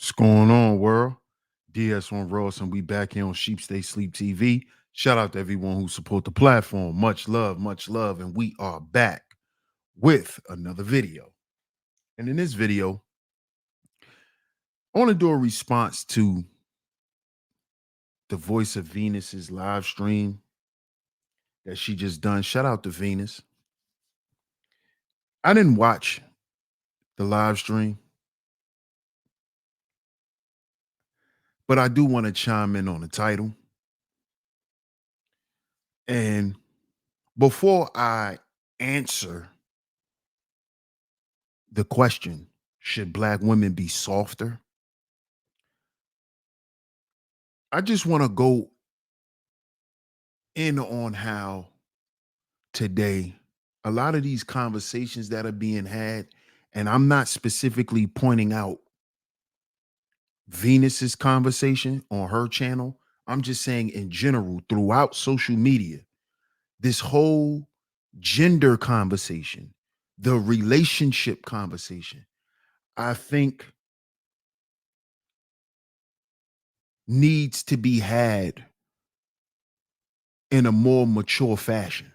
What's going on, world? DS1 Ross, and we back here on Sleep TV. Shout out to everyone who support the platform. Much love, and we are back with another video. And in this video, I want to do a response to the Voice of Venus's live stream that she just done. Shout out to Venus. I didn't watch the live stream, but I do want to chime in on the title. And before I answer the question, should Black women be softer? I just want to go in on how today a lot of these conversations that are being had, and I'm not specifically pointing out Venus's conversation on her channel. I'm just saying in general, throughout social media, this whole gender conversation, the relationship conversation, I think needs to be had in a more mature fashion.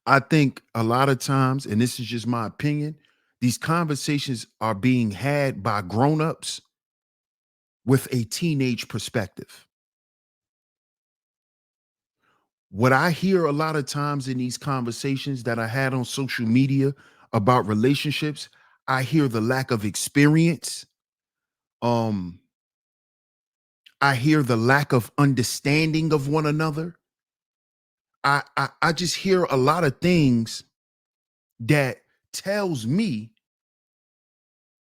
I think a lot of times, and this is just my opinion, these conversations are being had by grown-ups with a teenage perspective. What I hear a lot of times in these conversations that I had on social media about relationships, I hear the lack of experience. I hear the lack of understanding of one another. I just hear a lot of things that tells me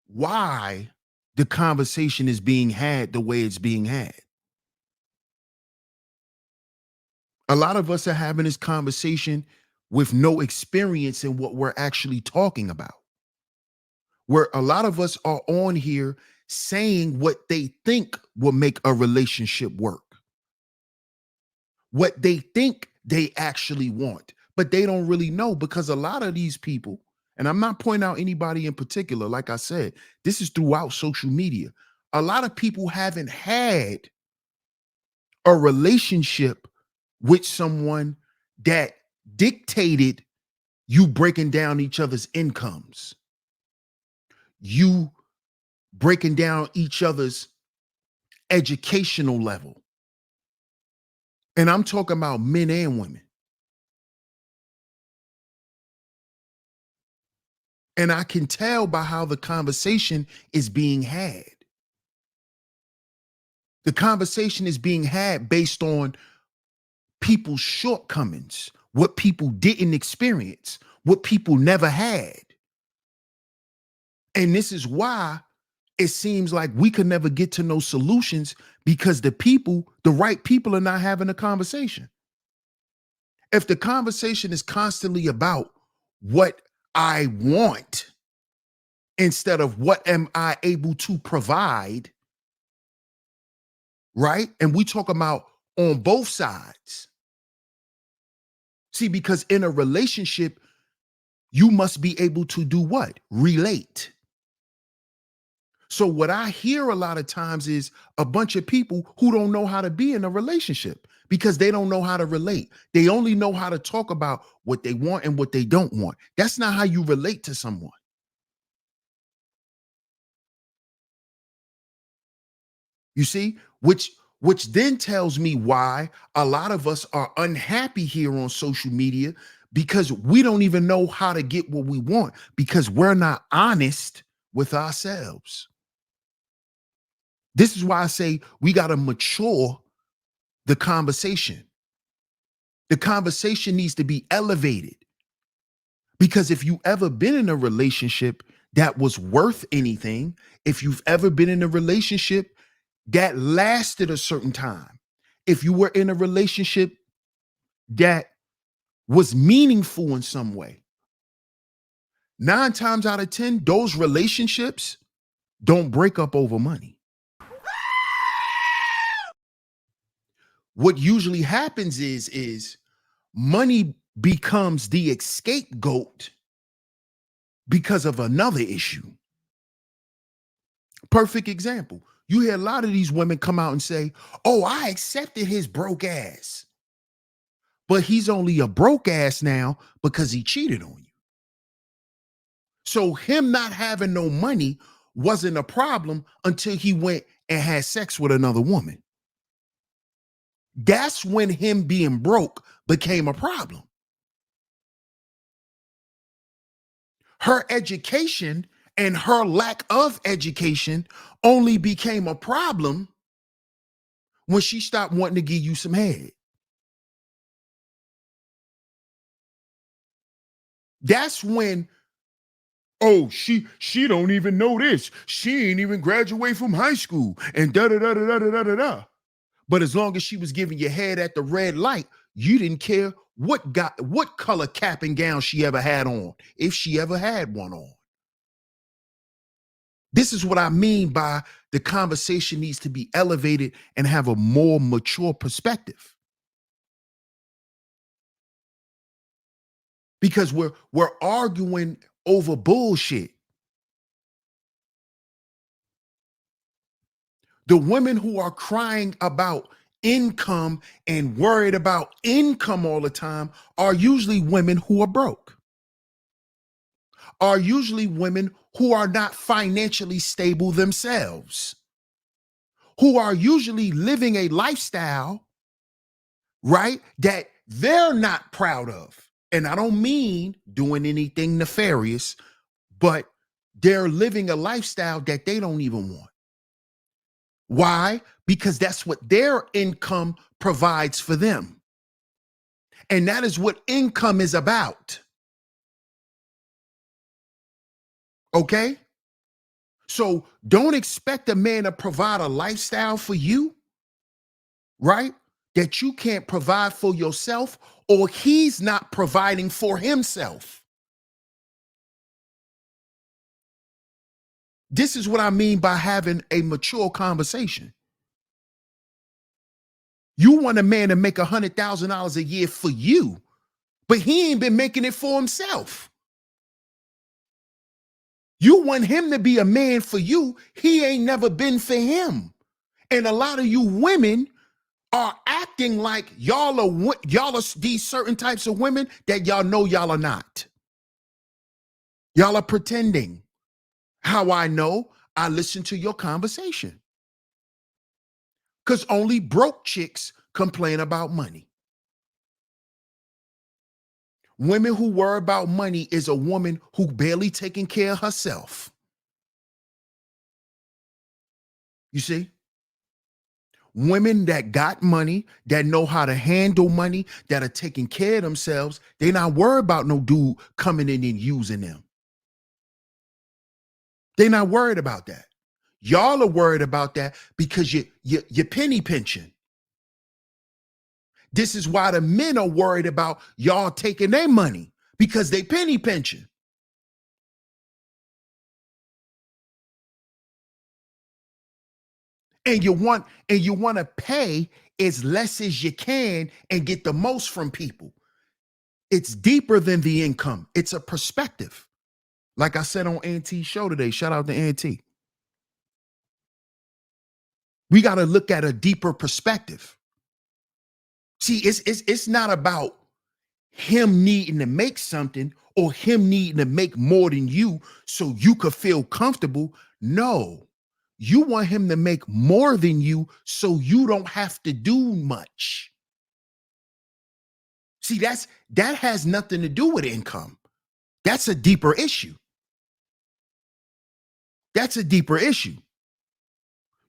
why the conversation is being had the way it's being had. A lot of us are having this conversation with no experience in what we're actually talking about. Where a lot of us are on here saying what they think will make a relationship work, what they think they actually want, but they don't really know, because a lot of these people, and I'm not pointing out anybody in particular, like I said, this is throughout social media. A lot of people haven't had a relationship with someone that dictated you breaking down each other's incomes, you breaking down each other's educational level. And I'm talking about men and women. And I can tell by how the conversation is being had. The conversation is being had based on people's shortcomings, what people didn't experience, what people never had. And this is why it seems like we could never get to no solutions, because the right people are not having a conversation. If the conversation is constantly about what I want instead of what am I able to provide, right? And we talk about on both sides. See, because in a relationship, you must be able to do what? Relate. So what I hear a lot of times is a bunch of people who don't know how to be in a relationship because they don't know how to relate. They only know how to talk about what they want and what they don't want. That's not how you relate to someone. You see, which then tells me why a lot of us are unhappy here on social media, because we don't even know how to get what we want, because we're not honest with ourselves. This is why I say we got to mature the conversation. The conversation needs to be elevated, because if you ever been in a relationship that was worth anything, if you've ever been in a relationship that lasted a certain time, if you were in a relationship that was meaningful in some way, 9 times out of 10, those relationships don't break up over money. What usually happens is money becomes the scapegoat because of another issue. Perfect example. You hear a lot of these women come out and say, oh, I accepted his broke ass. But he's only a broke ass now because he cheated on you. So him not having no money wasn't a problem until he went and had sex with another woman. That's when him being broke became a problem. Her education and her lack of education only became a problem when she stopped wanting to give you some head. That's when, oh, she don't even know this. She ain't even graduate from high school and da da da da da da da da. But as long as she was giving you head at the red light, you didn't care what color cap and gown she ever had on, if she ever had one on. This is what I mean by the conversation needs to be elevated and have a more mature perspective. Because we're arguing over bullshit. The women who are crying about income and worried about income all the time are usually women who are broke, are usually women who are not financially stable themselves, who are usually living a lifestyle, right, that they're not proud of. And I don't mean doing anything nefarious, but they're living a lifestyle that they don't even want. Why? Because that's what their income provides for them. And that is what income is about. Okay? So don't expect a man to provide a lifestyle for you, right, that you can't provide for yourself, or he's not providing for himself. This is what I mean by having a mature conversation. You want a man to make $100,000 a year for you, but he ain't been making it for himself. You want him to be a man for you. He ain't never been for him. And a lot of you women are acting like y'all are these certain types of women that y'all know y'all are not. Y'all are pretending. How I know? I listen to your conversation. Because only broke chicks complain about money. Women who worry about money is a woman who barely taking care of herself. You see? Women that got money, that know how to handle money, that are taking care of themselves, they not worried about no dude coming in and using them. They not worried about that. Y'all are worried about that because you penny pinching. This is why the men are worried about y'all taking their money, because they penny pinching. And you want to pay as less as you can and get the most from people. It's deeper than the income. It's a perspective. Like I said on Auntie's show today, shout out to Auntie. We got to look at a deeper perspective. See, it's not about him needing to make something or him needing to make more than you so you could feel comfortable. No, you want him to make more than you so you don't have to do much. See, that has nothing to do with income. That's a deeper issue. That's a deeper issue.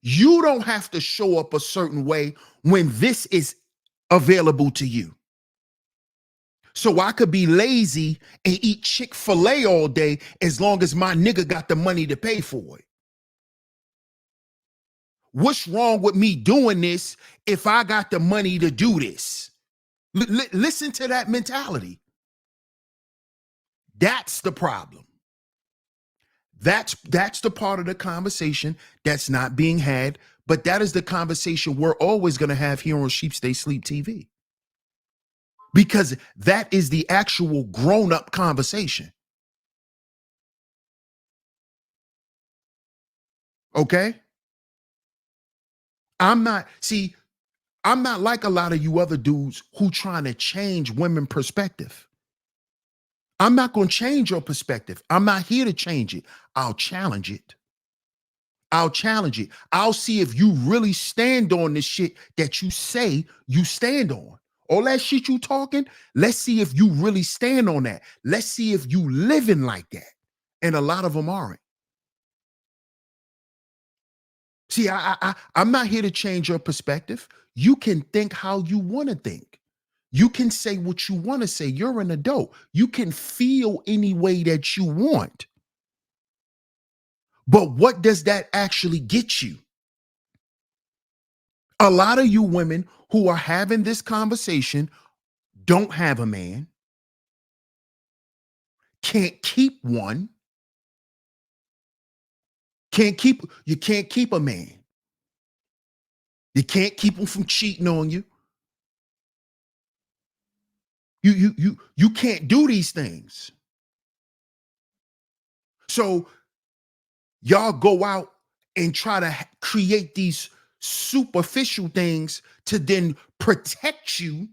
You don't have to show up a certain way when this is available to you. So I could be lazy and eat Chick-fil-A all day as long as my nigga got the money to pay for it. What's wrong with me doing this if I got the money to do this? Listen to that mentality. That's the problem. That's the part of the conversation that's not being had, but that is the conversation we're always going to have here on Sheep Stay Sleep TV. Because that is the actual grown-up conversation. Okay? I'm not see, I'm not like a lot of you other dudes who trying to change women perspective. I'm not going to change your perspective. I'm not here to change it. I'll challenge it. I'll challenge it. I'll see if you really stand on the shit that you say you stand on. All that shit you talking, let's see if you really stand on that. Let's see if you living like that. And a lot of them aren't. See, I'm not here to change your perspective. You can think how you want to think. You can say what you want to say. You're an adult. You can feel any way that you want. But what does that actually get you? A lot of you women who are having this conversation don't have a man, can't keep one, you can't keep a man. You can't keep him from cheating on you. You can't do these things. So y'all go out and try to create these superficial things to then protect you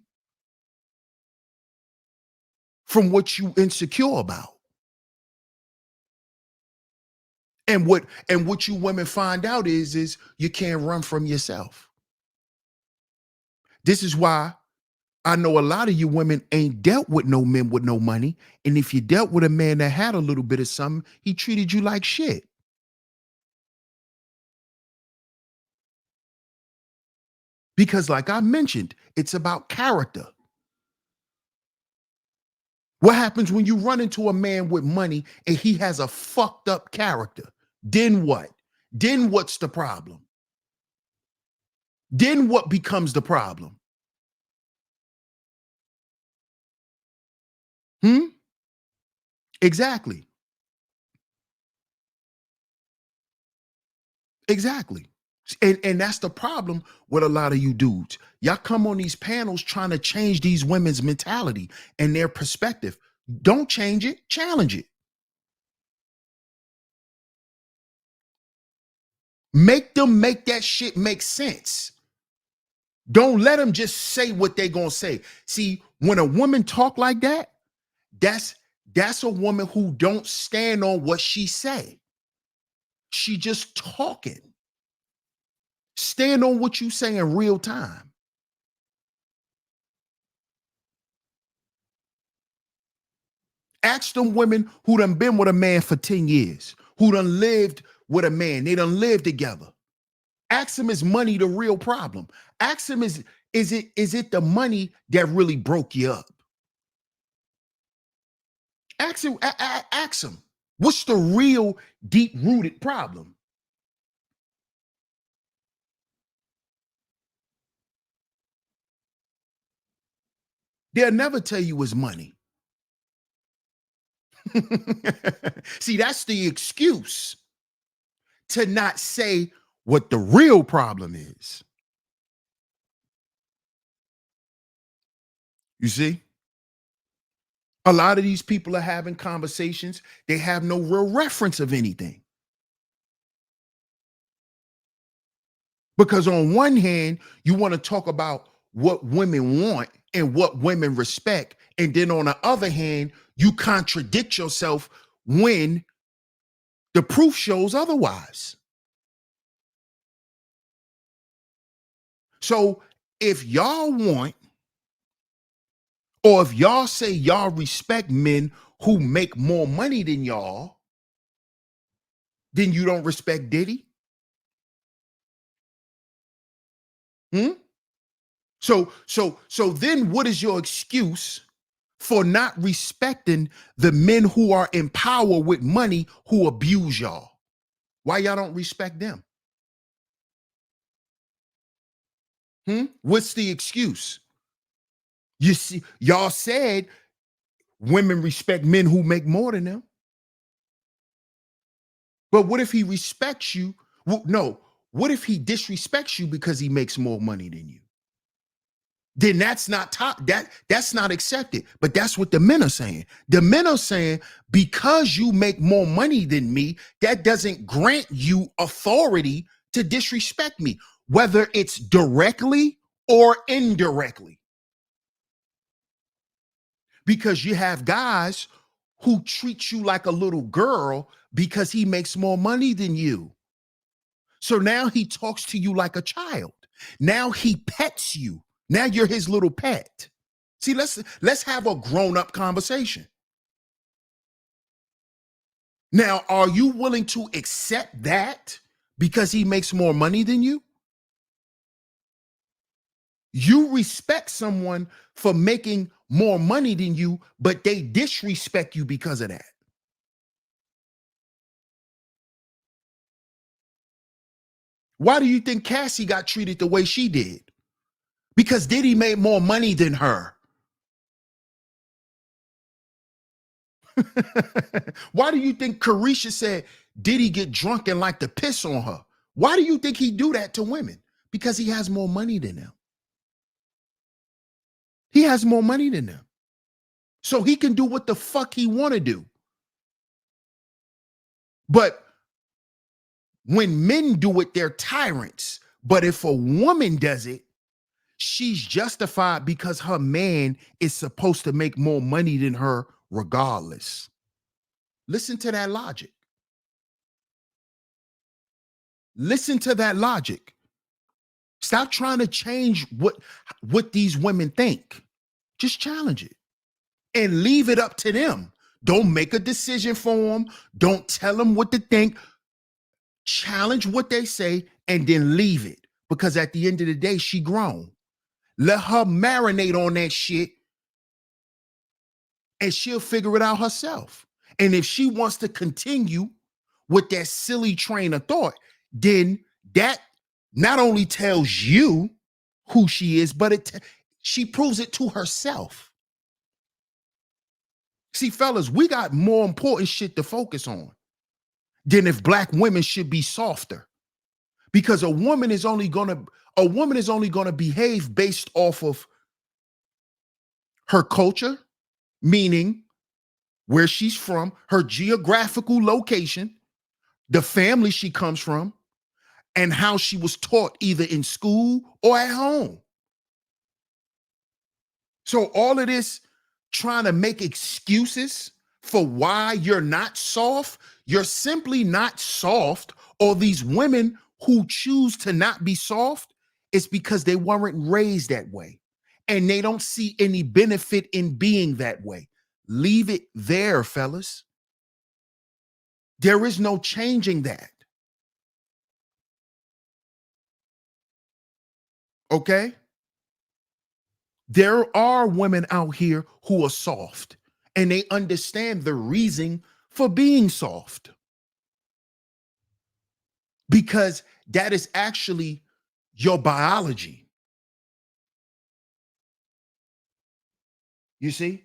from what you insecure about. And what you women find out is you can't run from yourself. This is why I know a lot of you women ain't dealt with no men with no money. And if you dealt with a man that had a little bit of something, he treated you like shit. Because, like I mentioned, it's about character. What happens when you run into a man with money and he has a fucked up character? Then what? Then what's the problem? Then what becomes the problem? Hmm? Exactly. Exactly. And that's the problem with a lot of you dudes. Y'all come on these panels trying to change these women's mentality and their perspective. Don't change it, challenge it. Make them make that shit make sense. Don't let them just say what they gonna say. See, when a woman talk like that, that's that's a woman who don't stand on what she say. She just talking. Stand on what you say in real time. Ask them women who done been with a man for 10 years, who done lived with a man. They done lived together. Ask them, is money the real problem? Ask them, is it the money that really broke you up? Ask them, what's the real deep rooted problem? They'll never tell you it's money. See, that's the excuse to not say what the real problem is. You see? A lot of these people are having conversations, they have no real reference of anything. Because on one hand, you want to talk about what women want and what women respect. And then on the other hand, you contradict yourself when the proof shows otherwise. So if y'all want, or if y'all say y'all respect men who make more money than y'all, then you don't respect Diddy? Hmm? So then what is your excuse for not respecting the men who are in power with money who abuse y'all? Why y'all don't respect them? Hmm? What's the excuse? You see, y'all said women respect men who make more than them. But what if he respects you? No, what if he disrespects you because he makes more money than you? then that's not top. That's not accepted. But that's what the men are saying. The men are saying, because you make more money than me, that doesn't grant you authority to disrespect me, whether it's directly or indirectly. Because you have guys who treat you like a little girl because he makes more money than you. So now he talks to you like a child. Now he pets you. Now you're his little pet. See, let's have a grown-up conversation. Now, are you willing to accept that because he makes more money than you? You respect someone for making more money than you, but they disrespect you because of that. Why do you think Cassie got treated the way she did? Because Diddy made more money than her. Why do you think Carisha said Diddy get drunk and like to piss on her? Why do you think he do that to women? Because he has more money than them. He has more money than them. So he can do what the fuck he want to do. But when men do it, they're tyrants. But if a woman does it, she's justified because her man is supposed to make more money than her regardless. Listen to that logic. Listen to that logic. Stop trying to change what these women think. Just challenge it and leave it up to them. Don't make a decision for them. Don't tell them what to think. Challenge what they say and then leave it. Because at the end of the day, she grown. Let her marinate on that shit and she'll figure it out herself. And if she wants to continue with that silly train of thought, then that not only tells you who she is, but she proves it to herself. See, fellas, we got more important shit to focus on than if black women should be softer. Because a woman is only gonna behave based off of her culture, meaning where she's from, her geographical location, the family she comes from, and how she was taught either in school or at home. So all of this trying to make excuses for why you're not soft, you're simply not soft, or these women who choose to not be soft, it's because they weren't raised that way and they don't see any benefit in being that way. Leave it there, fellas. There is no changing that. Okay? There are women out here who are soft and they understand the reason for being soft because that is actually your biology. You see?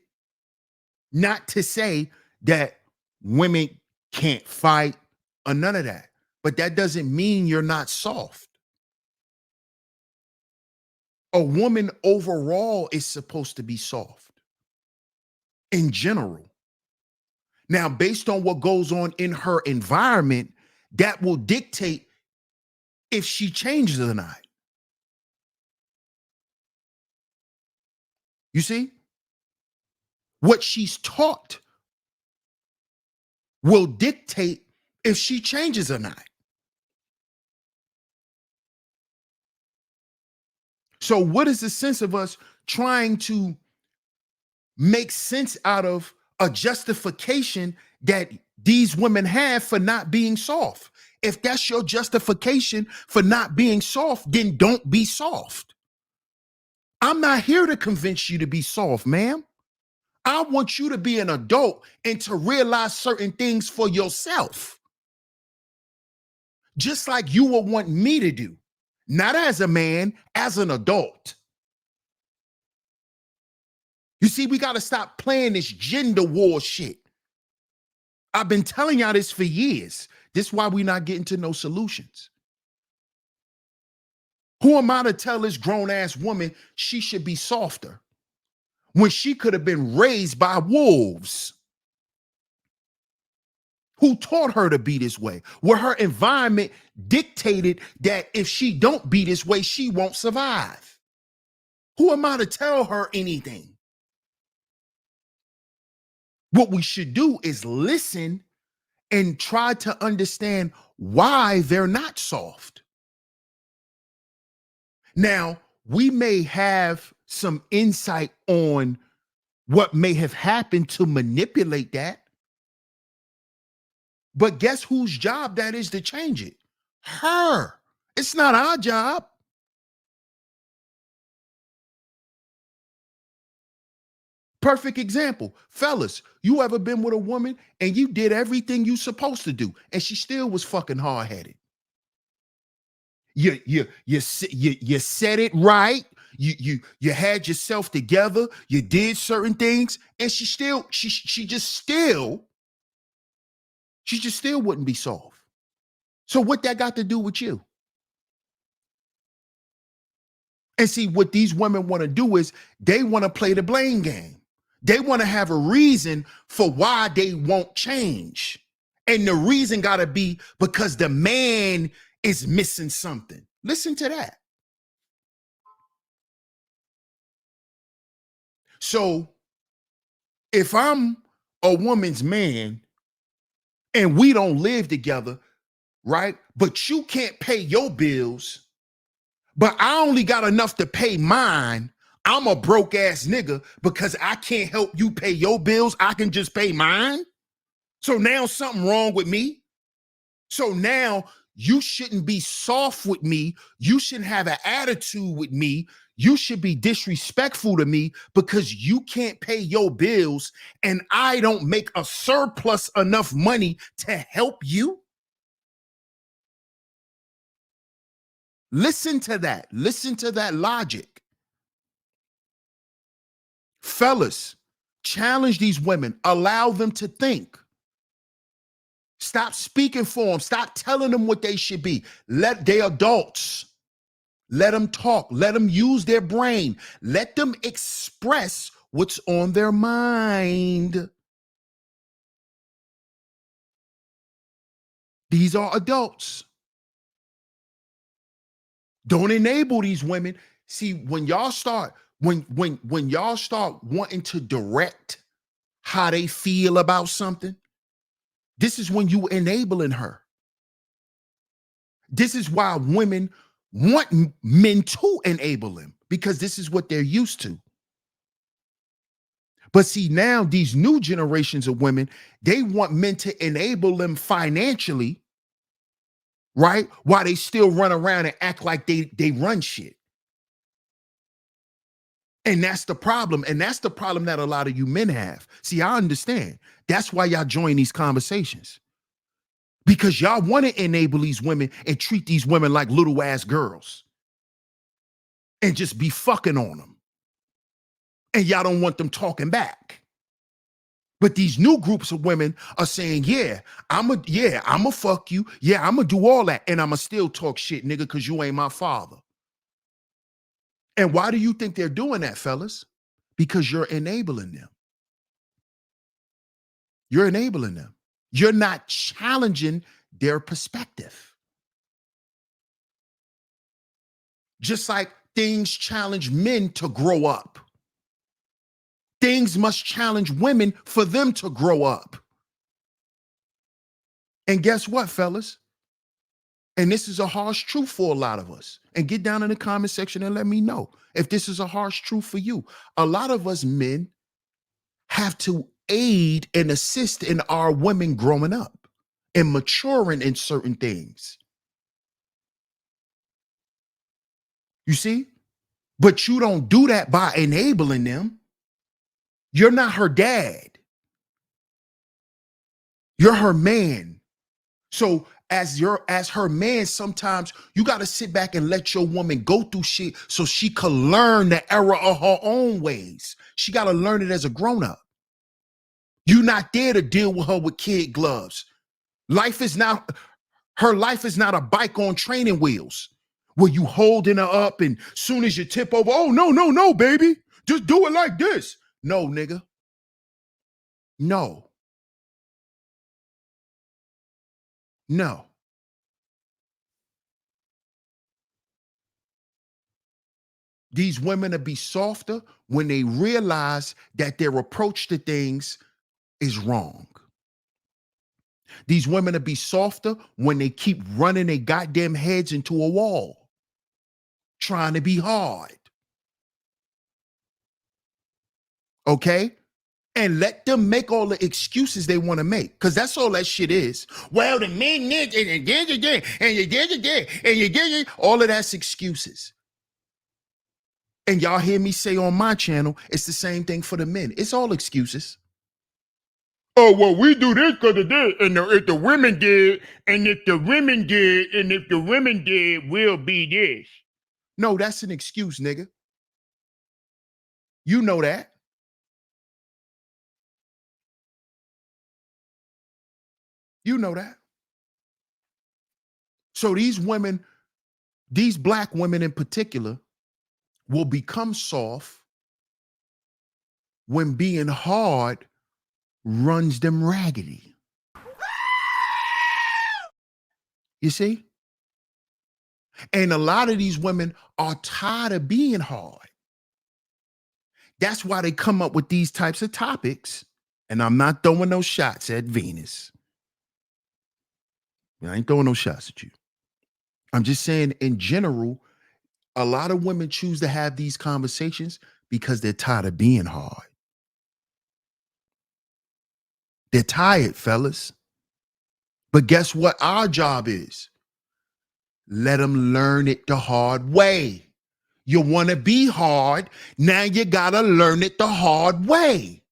Not to say that women can't fight or none of that, but that doesn't mean you're not soft. A woman overall is supposed to be soft in general. Now, based on what goes on in her environment, that will dictate if she changes or not. You see? What she's taught will dictate if she changes or not. So, what is the sense of us trying to make sense out of a justification that these women have for not being soft? If that's your justification for not being soft, then don't be soft. I'm not here to convince you to be soft, ma'am. I want you to be an adult and to realize certain things for yourself. Just like you would want me to do, not as a man, as an adult. You see, we got to stop playing this gender war shit. I've been telling y'all this for years. This is why we're not getting to no solutions. Who am I to tell this grown ass woman she should be softer when she could have been raised by wolves? Who taught her to be this way? Where her environment dictated that if she don't be this way, she won't survive. Who am I to tell her anything? What we should do is listen and try to understand why they're not soft. Now, we may have some insight on what may have happened to manipulate that, but guess whose job that is to change it? Her. It's not our job. Perfect example. Fellas, you ever been with a woman and you did everything you supposed to do and she still was fucking hard-headed? You said it right. You had yourself together. You did certain things, and she just still wouldn't be soft. So what that got to do with you? And see, what these women want to do is they want to play the blame game. They want to have a reason for why they won't change. And the reason got to be because the man is missing something. Listen to that. So if I'm a woman's man and we don't live together, right? But you can't pay your bills, but I only got enough to pay mine. I'm a broke ass nigga because I can't help you pay your bills. I can just pay mine. So now something wrong with me. So now you shouldn't be soft with me. You shouldn't have an attitude with me. You should be disrespectful to me because you can't pay your bills and I don't make a surplus enough money to help you. Listen to that. Listen to that logic. Fellas, challenge these women. Allow them to think. Stop speaking for them. Stop telling them what they should be. They adults. Let them talk. Let them use their brain. Let them express what's on their mind. These are adults. Don't enable these women. See, when y'all start wanting to direct how they feel about something, this is when you enabling her. This is why women want men to enable them, because this is what they're used to. But see, now these new generations of women, they want men to enable them financially, right? While they still run around and act like they run shit. And that's the problem. And that's the problem that a lot of you men have. See, I understand. That's why y'all join these conversations. Because y'all want to enable these women and treat these women like little ass girls and just be fucking on them. And y'all don't want them talking back. But these new groups of women are saying, yeah, I'ma fuck you. Yeah, I'ma do all that. And I'ma still talk shit, nigga, because you ain't my father. And why do you think they're doing that, fellas? Because you're enabling them. You're enabling them. You're not challenging their perspective. Just like things challenge men to grow up. Things must challenge women for them to grow up. And guess what, fellas? And this is a harsh truth for a lot of us. And get down in the comment section and let me know if this is a harsh truth for you. A lot of us men have to aid and assist in our women growing up and maturing in certain things. You see? But you don't do that by enabling them. You're not her dad. You're her man. So as her man, sometimes you got to sit back and let your woman go through shit so she can learn the error of her own ways. She got to learn it as a grown-up. You're not there to deal with her with kid gloves. Her life is not a bike on training wheels where you holding her up and soon as you tip over, oh, no, no, no, baby. Just do it like this. No, nigga. No, no. These women will be softer when they realize that their approach to things is wrong. These women will be softer when they keep running their goddamn heads into a wall, trying to be hard. Okay? And let them make all the excuses they want to make. Because that's all that shit is. Well, the men did, and you did it, and you did it, and you did it. All of that's excuses. And y'all hear me say on my channel, it's the same thing for the men. It's all excuses. Oh, well, we do this because of this, and if the women did, and if the women did, and if the women did, we'll be this. No, that's an excuse, nigga. You know that. You know that. So these women, these black women in particular, will become soft when being hard runs them raggedy. You see? And a lot of these women are tired of being hard. That's why they come up with these types of topics. And I'm not throwing no shots at Venus. I ain't throwing no shots at you. I'm just saying, in general, a lot of women choose to have these conversations because they're tired of being hard. They're tired, fellas. But guess what our job is? Let them learn it the hard way. You want to be hard, now you got to learn it the hard way.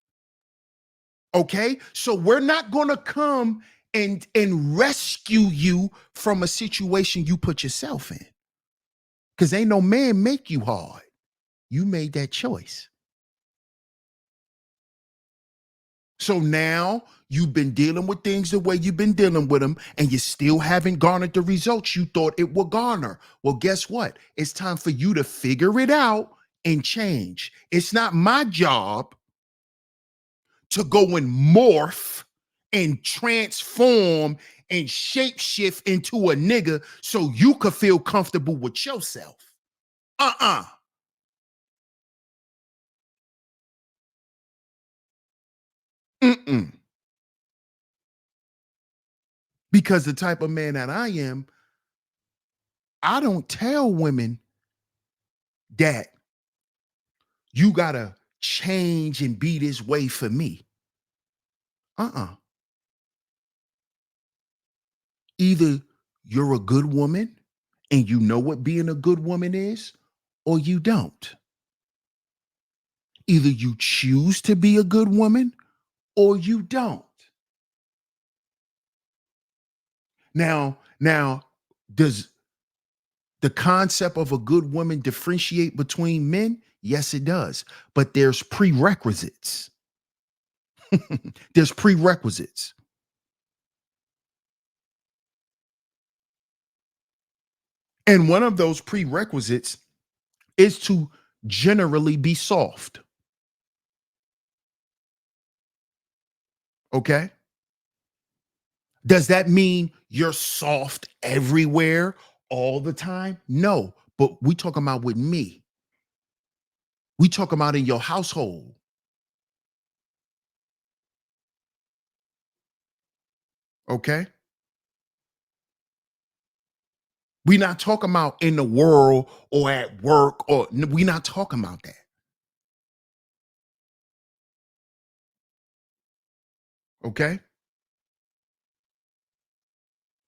Okay? So we're not going to come and rescue you from a situation you put yourself in. Because ain't no man make you hard. You made that choice. So now you've been dealing with things the way you've been dealing with them, and you still haven't garnered the results you thought it would garner. Well, guess what? It's time for you to figure it out and change. It's not my job to go and morph and transform and shapeshift into a nigga so you could feel comfortable with yourself. Mm-mm. Because the type of man that I am, I don't tell women that you gotta change and be this way for me. Either you're a good woman and you know what being a good woman is, or you don't. Either you choose to be a good woman or you don't. Now, does the concept of a good woman differentiate between men? Yes, it does. But there's prerequisites. There's prerequisites. And one of those prerequisites is to generally be soft. Okay? Does that mean you're soft everywhere all the time? No, but we talking about with me. We talking about in your household. Okay? We not talking about in the world or at work, or we not talking about that. Okay?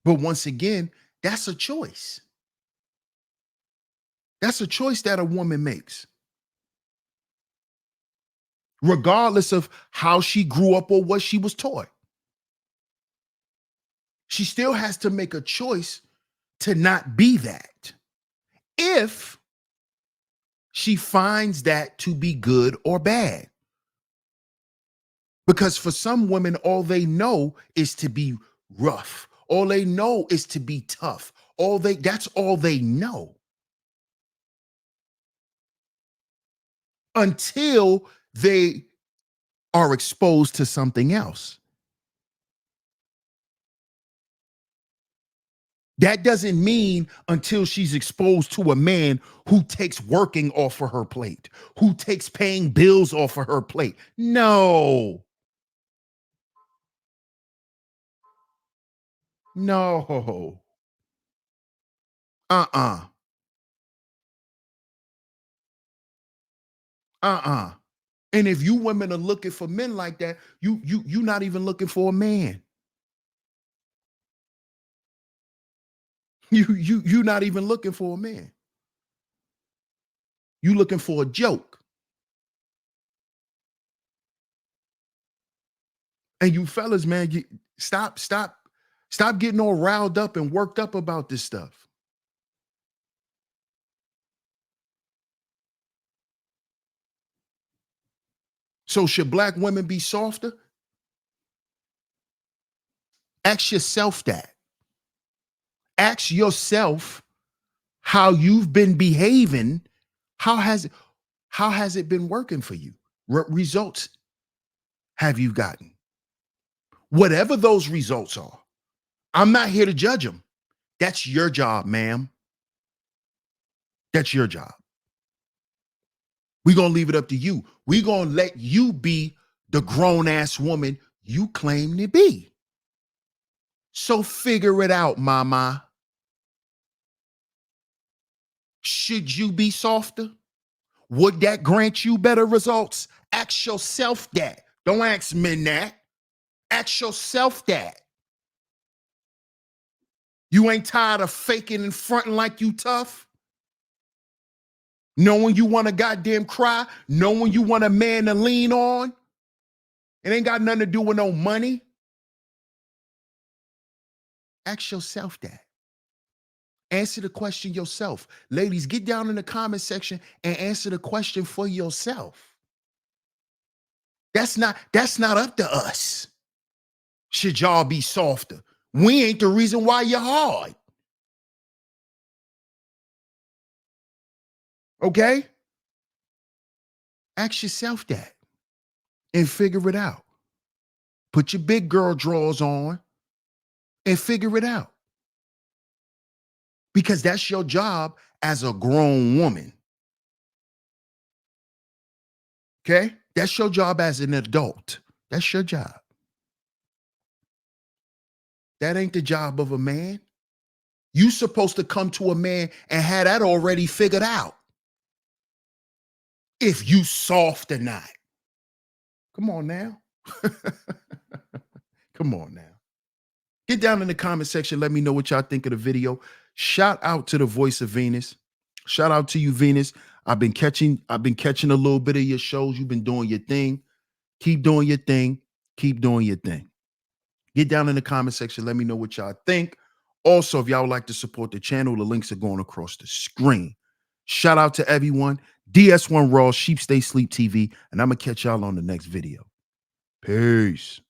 But once again, that's a choice. That's a choice that a woman makes, regardless of how she grew up or what she was taught. She still has to make a choice to not be that, if she finds that to be good or bad. Because for some women, all they know is to be rough. All they know is to be tough. That's all they know. until they are exposed to something else. That doesn't mean until she's exposed to a man who takes working off of her plate, who takes paying bills off of her plate. No, no, uh-uh, uh-uh. And if you women are looking for men like that, you not even looking for a man. You not even looking for a man. You looking for a joke. And you fellas, man, stop getting all riled up and worked up about this stuff. So should black women be softer? Ask yourself that. Ask yourself how you've been behaving. How has it been working for you? What results have you gotten? Whatever those results are, I'm not here to judge them. That's your job, ma'am. That's your job. We're going to leave it up to you. We're going to let you be the grown ass woman you claim to be. So figure it out, mama. Should you be softer? Would that grant you better results? Ask yourself that. Don't ask men that. Ask yourself that. You ain't tired of faking and fronting like you tough? Knowing you want to goddamn cry? Knowing you want a man to lean on? It ain't got nothing to do with no money. Ask yourself that. Answer the question yourself. Ladies, get down in the comment section and answer the question for yourself. That's not up to us. Should y'all be softer? We ain't the reason why you're hard. Okay? Ask yourself that and figure it out. Put your big girl drawers on and figure it out. Because that's your job as a grown woman. Okay? That's your job as an adult. That's your job. That ain't the job of a man. You supposed to come to a man and have that already figured out. If you soft or not. Come on now. Come on now. Get down in the comment section. Let me know what y'all think of the video. Shout out to the voice of Venus. Shout out to you, Venus. I've been catching a little bit of your shows. You've been doing your thing. Keep doing your thing. Keep doing your thing. Get down in the comment section. Let me know what y'all think. Also, if y'all would like to support the channel, the links are going across the screen. Shout out to everyone. DS1 Raw, Sheep Stay Sleep TV, and I'm going to catch y'all on the next video. Peace.